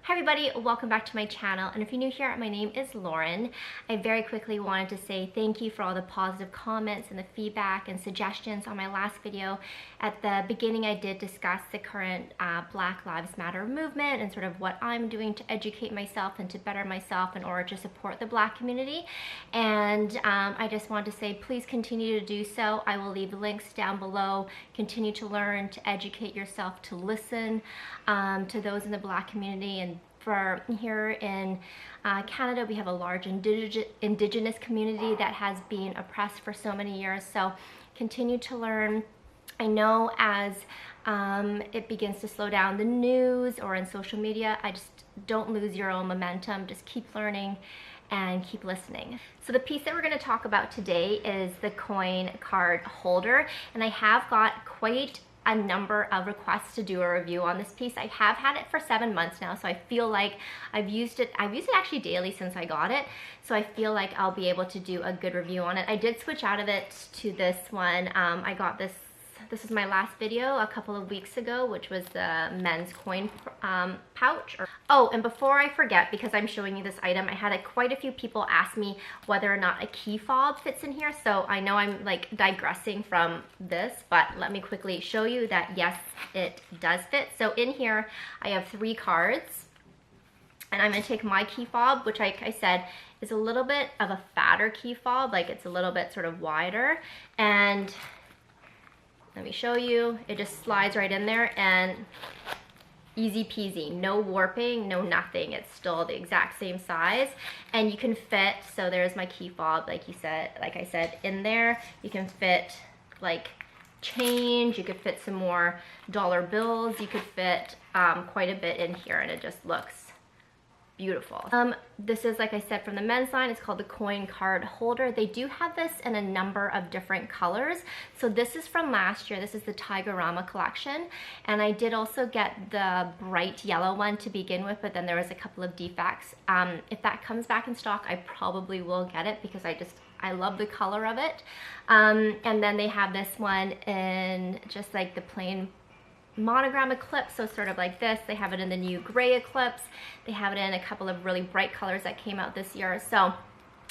Hi everybody, welcome back to my channel, and if you're new here, my name is Lauren. I very quickly wanted to say thank you for all the positive comments and the feedback and suggestions on my last video. At the beginning, I did discuss the current Black Lives Matter movement and sort of what I'm doing to educate myself and to better myself in order to support the Black community. And I just want to say please continue to do so. I will leave links down below. Continue to learn, to educate yourself, to listen to those in the Black community. And for here in Canada, we have a large indigenous community that has been oppressed for so many years. So continue to learn. I know as it begins to slow down the news or in social media, I just don't lose your own momentum. Just keep learning and keep listening. So the piece that we're going to talk about today is the coin card holder, and I have got quite a number of requests to do a review on this piece. I have had it for 7 months now, so I feel like I've used it actually daily since I got it, so I feel like I'll be able to do a good review on it. I did switch out of it to this one. I got this is my last video a couple of weeks ago, which was the men's coin pouch. Oh, and before I forget, because I'm showing you this item, I had quite a few people ask me whether or not a key fob fits in here. So I know I'm like digressing from this, but let me quickly show you that yes, it does fit. So in here, I have 3 cards, and I'm gonna take my key fob, which like I said, is a little bit of a fatter key fob, like it's a little bit sort of wider, and let me show you. It just slides right in there and easy peasy, no warping, no nothing. It's still the exact same size, and you can fit, so there's my key fob, like I said, in there. You can fit like change, you could fit some more dollar bills, you could fit quite a bit in here, and it just looks beautiful. This is, like I said, from the men's line. It's called the coin card holder. They do have this in a number of different colors. So this is from last year. This is the Tigerama collection. And I did also get the bright yellow one to begin with, but then there was a couple of defects. If that comes back in stock, I probably will get it because I love the color of it. And then they have this one in just like the plain monogram eclipse, so sort of like this. They have it in the new gray eclipse. They have it in a couple of really bright colors that came out this year. So,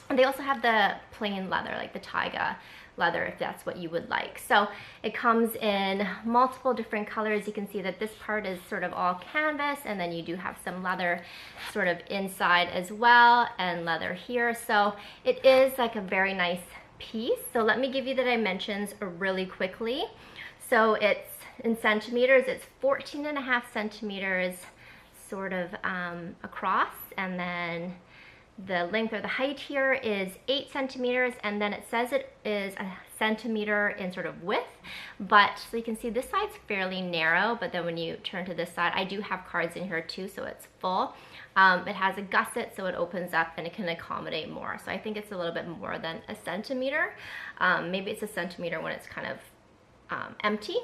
and they also have the plain leather, like the taiga leather, if that's what you would like. So it comes in multiple different colors. You can see that this part is sort of all canvas, and then you do have some leather sort of inside as well, and leather here. So it is like a very nice piece. So let me give you the dimensions really quickly. So it's in centimeters, it's 14.5 centimeters sort of across, and then the length or the height here is 8 centimeters, and then it says it is a centimeter in sort of width, but so you can see this side's fairly narrow, but then when you turn to this side, I do have cards in here too, so it's full. It has a gusset, so it opens up and it can accommodate more. So I think it's a little bit more than a centimeter. Maybe it's a centimeter when it's kind of empty.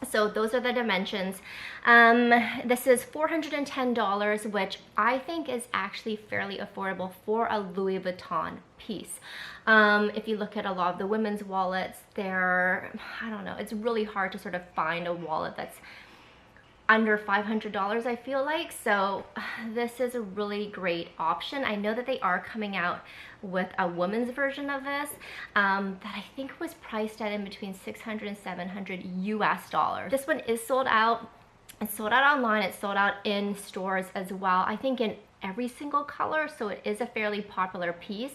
So those are the dimensions. This is $410, which I think is actually fairly affordable for a Louis Vuitton piece. If you look at a lot of the women's wallets, I don't know, it's really hard to sort of find a wallet that's under $500, I feel like. So this is a really great option. I know that they are coming out with a women's version of this that I think was priced at in between $600 and $700 US. This one is sold out. It's sold out online. It's sold out in stores as well, I think in every single color, so it is a fairly popular piece.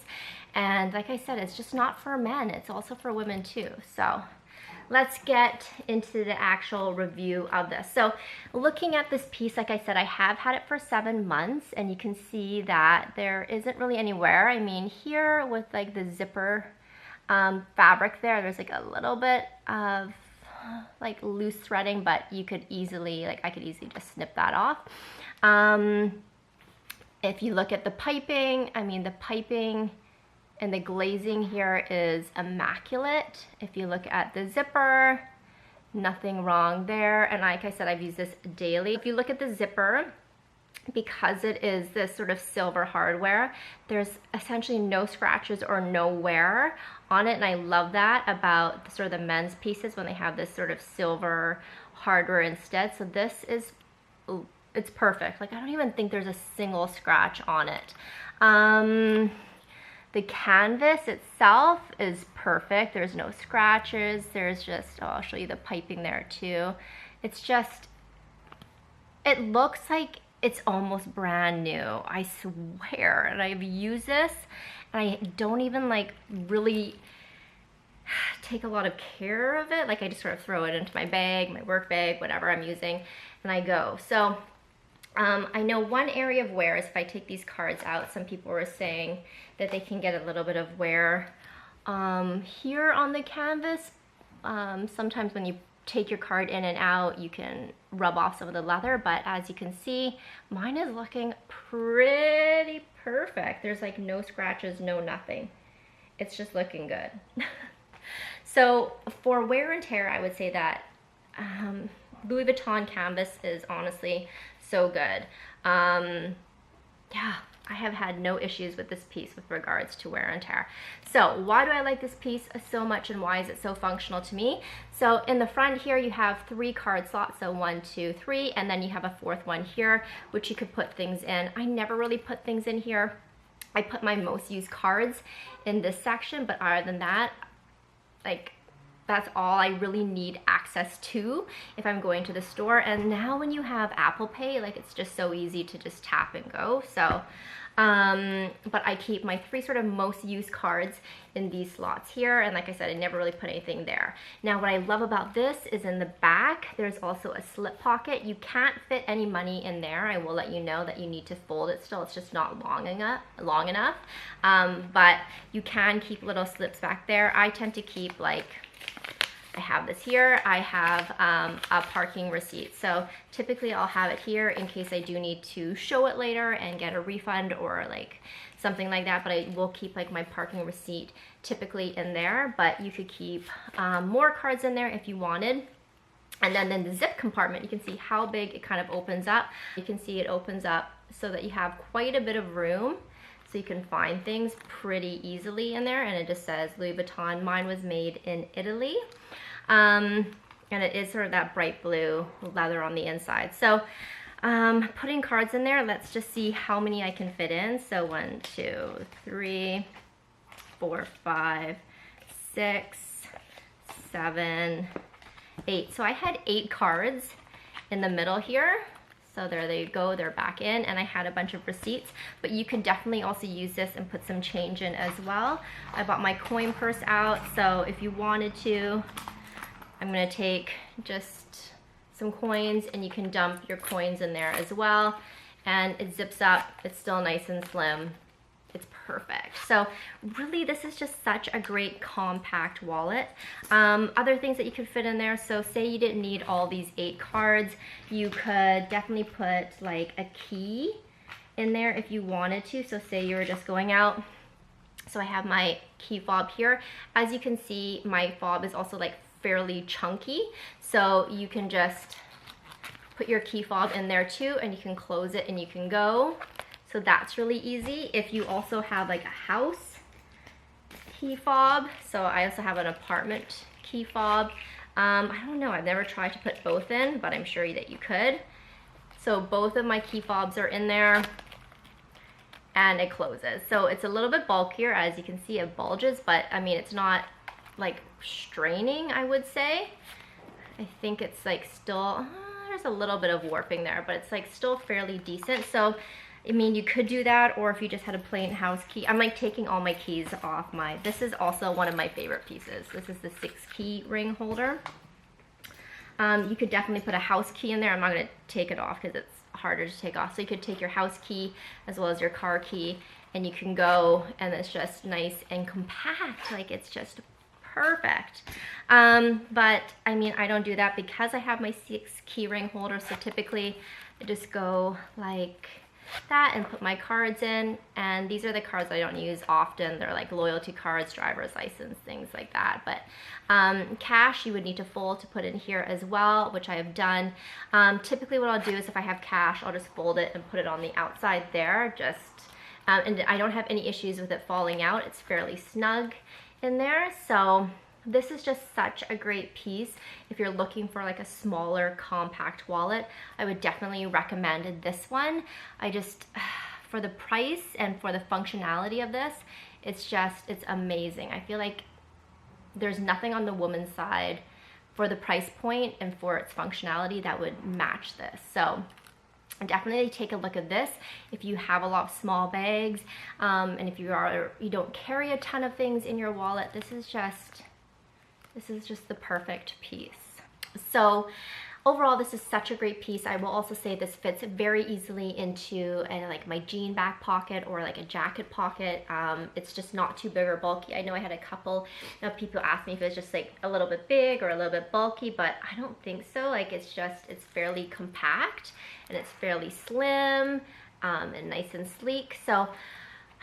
And like I said, it's just not for men, it's also for women too. So let's get into the actual review of this. So looking at this piece, like I said, I have had it for 7 months, and you can see that there isn't really any wear. I mean, here with like the zipper fabric there's like a little bit of like loose threading, but you could easily, I could easily just snip that off. If you look at the piping, I mean, the piping and the glazing here is immaculate. If you look at the zipper, nothing wrong there. And like I said, I've used this daily. If you look at the zipper, because it is this sort of silver hardware, there's essentially no scratches or no wear on it. And I love that about sort of the men's pieces when they have this sort of silver hardware instead. So this is it's perfect. Like I don't even think there's a single scratch on it. The canvas itself is perfect. There's no scratches. There's just, oh, I'll show you the piping there too. It's just, it looks like it's almost brand new. I swear. And I've used this and I don't even like really take a lot of care of it. Like I just sort of throw it into my bag, my work bag, whatever I'm using, and I go. So I know one area of wear is if I take these cards out, some people were saying that they can get a little bit of wear here on the canvas. Sometimes when you take your card in and out, you can rub off some of the leather, but as you can see, mine is looking pretty perfect. There's like no scratches, no nothing. It's just looking good. So for wear and tear, I would say that Louis Vuitton canvas is honestly so good. Yeah, I have had no issues with this piece with regards to wear and tear. So why do I like this piece so much and why is it so functional to me? So in the front here, you have 3 card slots. So 1, 2, 3, and then you have a 4th one here, which you could put things in. I never really put things in here. I put my most used cards in this section, but other than that, like that's all I really need access to if I'm going to the store. And now when you have Apple Pay, like it's just so easy to just tap and go. So, but I keep my 3 sort of most used cards in these slots here. And like I said, I never really put anything there. Now, what I love about this is in the back, there's also a slip pocket. You can't fit any money in there. I will let you know that you need to fold it still. It's just not long enough. But you can keep little slips back there. I tend to keep like, I have this here. I have a parking receipt. So typically I'll have it here in case I do need to show it later and get a refund or like something like that. But I will keep like my parking receipt typically in there. But you could keep more cards in there if you wanted. And then in the zip compartment, you can see how big it kind of opens up. You can see it opens up so that you have quite a bit of room. So you can find things pretty easily in there. And it just says Louis Vuitton. Mine was made in Italy. And it is sort of that bright blue leather on the inside. So putting cards in there, let's just see how many I can fit in. So 1, 2, 3, 4, 5, 6, 7, 8. So I had 8 cards in the middle here. So there they go, they're back in, and I had a bunch of receipts, but you could definitely also use this and put some change in as well. I bought my coin purse out, so if you wanted to, I'm gonna take just some coins and you can dump your coins in there as well. And it zips up, it's still nice and slim. It's perfect. So really this is just such a great compact wallet. Other things that you could fit in there, so say you didn't need all these 8 cards, you could definitely put like a key in there if you wanted to. So say you were just going out. So I have my key fob here. As you can see, my fob is also like fairly chunky. So you can just put your key fob in there too, and you can close it and you can go. So that's really easy. If you also have like a house key fob, so I also have an apartment key fob. I don't know, I've never tried to put both in, but I'm sure that you could. So both of my key fobs are in there and it closes. So it's a little bit bulkier, as you can see it bulges, but I mean, it's not like straining, I would say. I think it's like still, there's a little bit of warping there, but it's like still fairly decent. So I mean, you could do that, or if you just had a plain house key. I'm like taking all my keys off my, this is also one of my favorite pieces. This is the 6-key ring holder. You could definitely put a house key in there. I'm not gonna take it off because it's harder to take off. So you could take your house key as well as your car key and you can go, and it's just nice and compact. Like it's just perfect. But I mean, I don't do that because I have my 6-key ring holder. So typically I just go like that and put my cards in, and these are the cards I don't use often. They're like loyalty cards, driver's license, things like that. But cash you would need to fold to put in here as well, which I have done. Typically what I'll do is if I have cash, I'll just fold it and put it on the outside there, just and I don't have any issues with it falling out. It's fairly snug in there. So This is just such a great piece. If you're looking for like a smaller, compact wallet, I would definitely recommend this one. I just, for the price and for the functionality of this, it's amazing. I feel like there's nothing on the woman's side for the price point and for its functionality that would match this. So definitely take a look at this if you have a lot of small bags, and if you don't carry a ton of things in your wallet. This is just the perfect piece. So overall, this is such a great piece. I will also say this fits very easily into like my jean back pocket or like a jacket pocket. It's just not too big or bulky. I know I had a couple of people ask me if it's just like a little bit big or a little bit bulky, but I don't think so. Like it's fairly compact and it's fairly slim, and nice and sleek. So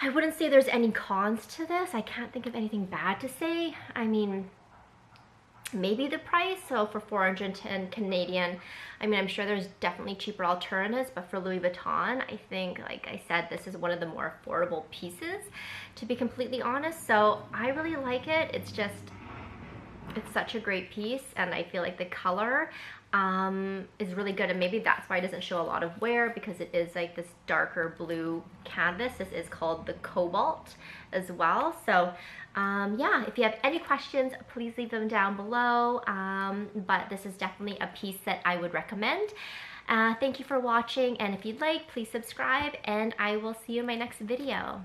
I wouldn't say there's any cons to this. I can't think of anything bad to say. I mean, maybe the price. So for 410 Canadian, I mean, I'm sure there's definitely cheaper alternatives, but for Louis Vuitton, I think, like I said, this is one of the more affordable pieces, to be completely honest. So I really like it. It's such a great piece, and I feel like the color is really good, and maybe that's why it doesn't show a lot of wear, because it is like this darker blue canvas. This is called the Cobalt as well. So yeah, if you have any questions, please leave them down below, but this is definitely a piece that I would recommend. Thank you for watching, and if you'd like, please subscribe, and I will see you in my next video.